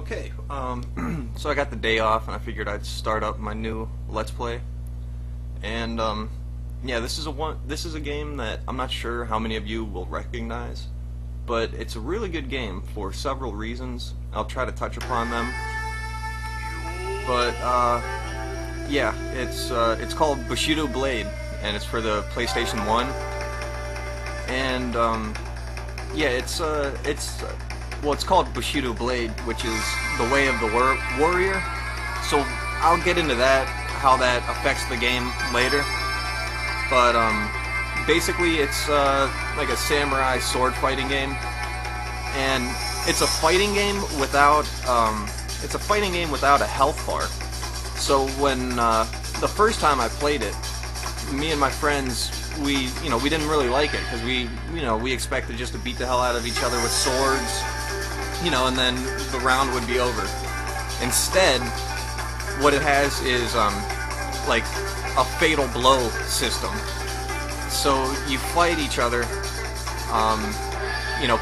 Okay, so I got the day off and I figured I'd start up my new Let's Play. And yeah, this is a game that I'm not sure how many of you will recognize, but it's a really good game for several reasons. I'll try to touch upon them. But yeah, it's called Bushido Blade, and it's for the PlayStation 1. And yeah, it's called Bushido Blade, which is the way of the warrior. So I'll get into that, how that affects the game later. But basically, it's like a samurai sword fighting game, and it's a fighting game without a health bar. So when the first time I played it, me and my friends, we didn't really like it because we expected just to beat the hell out of each other with swords, and then the round would be over. Instead, what it has is like a fatal blow system. So you fight each other,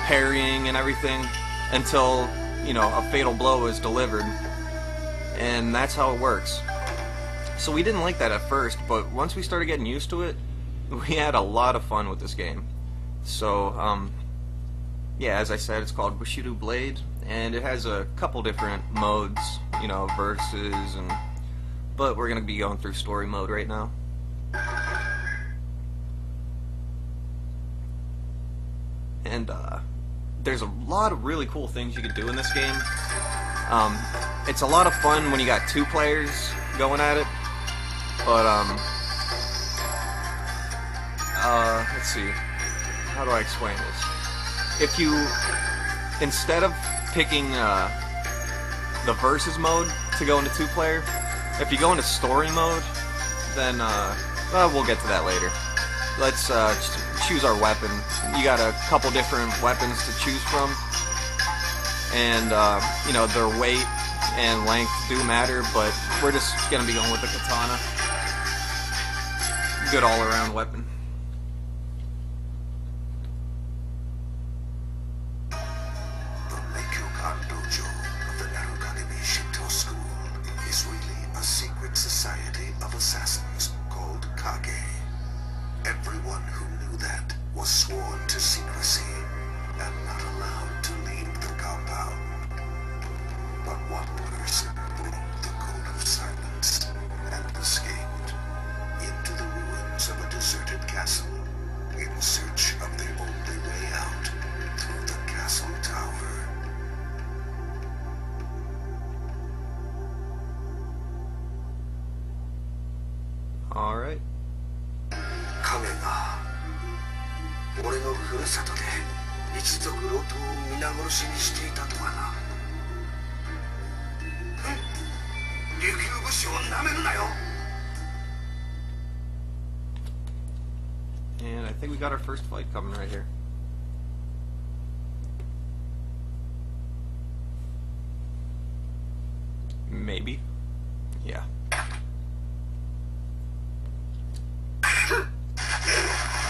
parrying and everything until a fatal blow is delivered, and that's how it works. So we didn't like that at first, but once we started getting used to it, we had a lot of fun with this game. So yeah, as I said, it's called Bushido Blade, and it has a couple different modes, versus, but we're gonna be going through story mode right now. And there's a lot of really cool things you can do in this game. It's a lot of fun when you got two players going at it, but let's see, how do I explain this? If you, instead of picking the versus mode to go into two-player, if you go into story mode, then we'll get to that later. Let's choose our weapon. You got a couple different weapons to choose from, and their weight and length do matter, but we're just gonna be going with the katana. Good all-around weapon. Society of assassins called Kage. Everyone who knew that was sworn to secrecy and not allowed to leave the compound. But one person broke the code of silence and escaped into the ruins of a deserted castle in search of the only way out through the castle tower. Alright. 影が俺のふるさとで一族郎党を皆殺しにしていたとはな。琉球武士をなめるなよ。 And I think we got our first fight coming right here. Maybe. Yeah.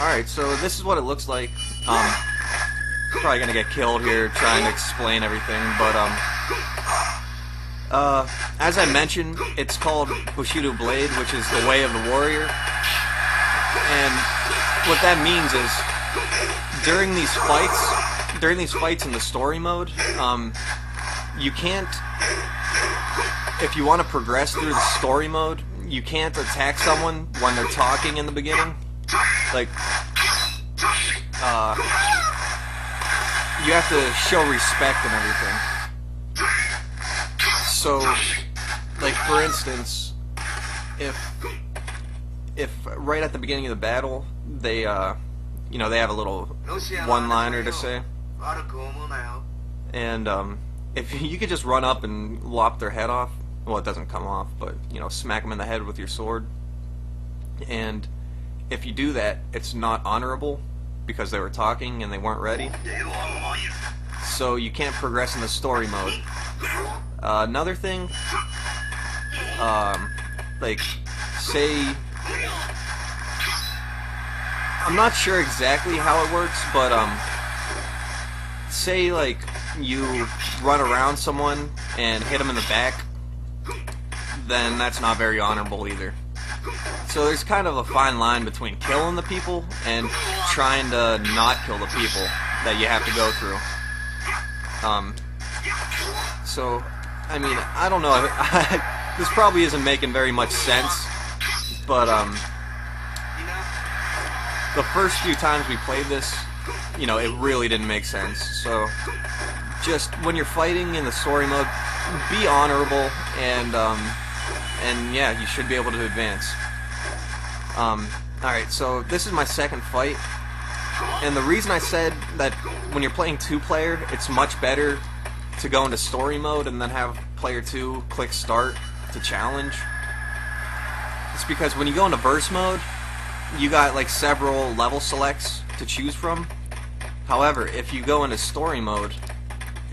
Alright, so this is what it looks like. Probably gonna get killed here trying to explain everything, but as I mentioned, it's called Bushido Blade, which is the way of the warrior. And what that means is, during these fights in the story mode, you can't, if you want to progress through the story mode, you can't attack someone when they're talking in the beginning. Like, you have to show respect and everything. So, like, for instance, if right at the beginning of the battle, they, they have a little one-liner to say, and, if you could just run up and lop their head off, well, it doesn't come off, but, smack them in the head with your sword, and if you do that, it's not honorable because they were talking and they weren't ready. So you can't progress in the story mode. Another thing, like, say, I'm not sure exactly how it works, but say like you run around someone and hit them in the back, then that's not very honorable either. So there's kind of a fine line between killing the people and trying to not kill the people that you have to go through. So, I mean, I don't know. This probably isn't making very much sense, but the first few times we played this, you know, it really didn't make sense. So, just when you're fighting in the story mode, be honorable, and yeah, you should be able to advance. Alright, so this is my second fight, and the reason I said that when you're playing two-player, it's much better to go into story mode and then have player 2 click start to challenge. It's because when you go into verse mode, you got like several level selects to choose from. However, if you go into story mode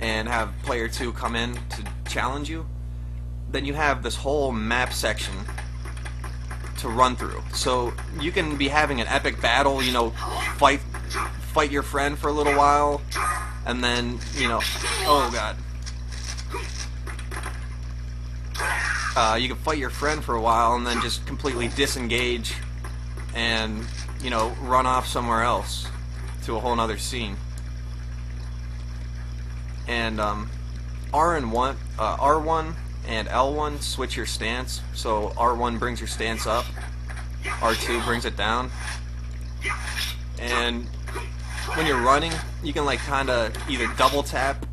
and have player 2 come in to challenge you, then you have this whole map section to run through. So you can be having an epic battle, you know, fight your friend for a little while, and then, you know, oh god. You can fight your friend for a while and then just completely disengage and, you know, run off somewhere else to a whole nother scene. And R1 and L1 switch your stance. So R1 brings your stance up, R2 brings it down. And when you're running, you can like kinda either double tap.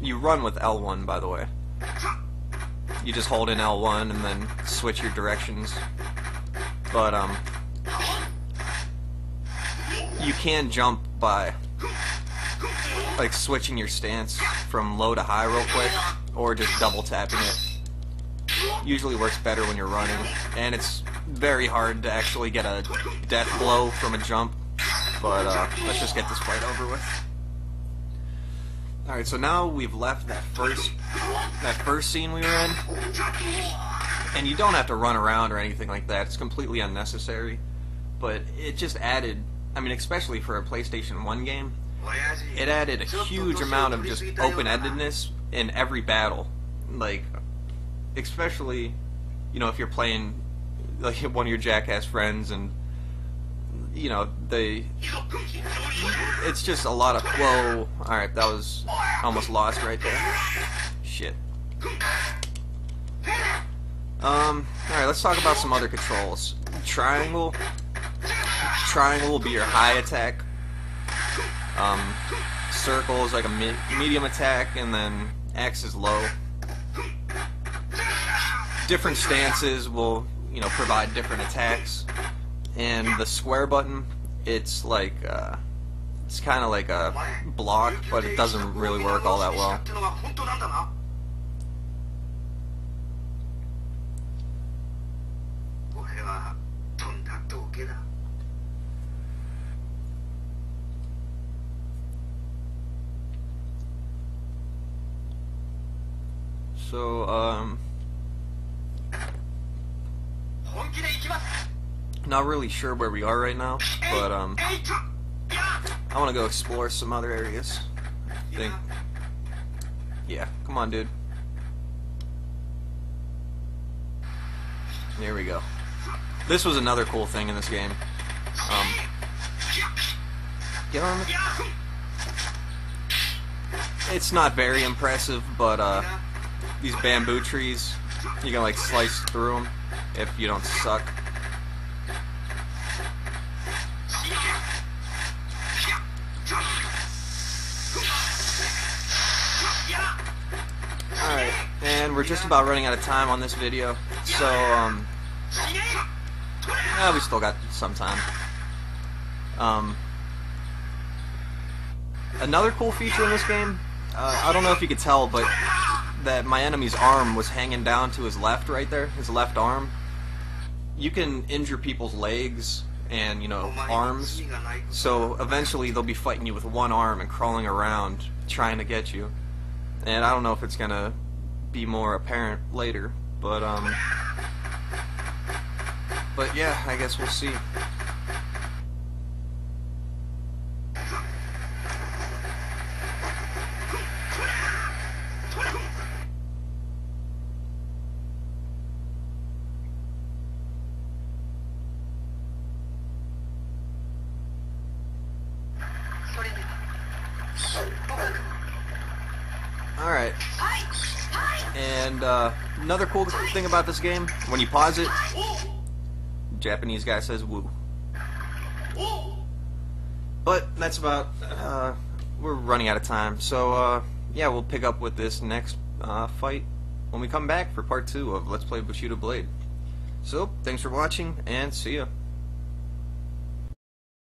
You run with L1, by the way. You just hold in L1 and then switch your directions. But you can jump by like switching your stance from low to high real quick, or just double tapping it. Usually works better when you're running, and it's very hard to actually get a death blow from a jump. But let's just get this fight over with. Alright, so now we've left that first scene we were in, and you don't have to run around or anything like that. It's completely unnecessary, but it just added, I mean, especially for a PlayStation 1 game, it added a huge amount of just open-endedness in every battle. Like, especially, you know, if you're playing like one of your jackass friends, and you know, it's just a lot of, whoa, alright, that was almost lost right there. Shit. Alright, let's talk about some other controls. Triangle will be your high attack. Circle is like a medium attack, and then X is low. Different stances will, you know, provide different attacks. And the square button, it's like, it's kind of like a block, but it doesn't really work all that well. So, not really sure where we are right now, but I want to go explore some other areas. I think, yeah, come on, dude. There we go. This was another cool thing in this game. Get on the... It's not very impressive, but these bamboo trees, you can like slice through them if you don't suck. Alright, and we're just about running out of time on this video, so, we still got some time. Another cool feature in this game, I don't know if you could tell, but that my enemy's arm was hanging down to his left right there, his left arm. You can injure people's legs and, you know, arms, so eventually they'll be fighting you with one arm and crawling around trying to get you. And I don't know if it's gonna be more apparent later, but yeah, I guess we'll see. Alright. And another cool thing about this game, when you pause it, Japanese guy says woo. But that's about, we're running out of time. So, yeah, we'll pick up with this next fight when we come back for part 2 of Let's Play Bushido Blade. So, thanks for watching, and see ya.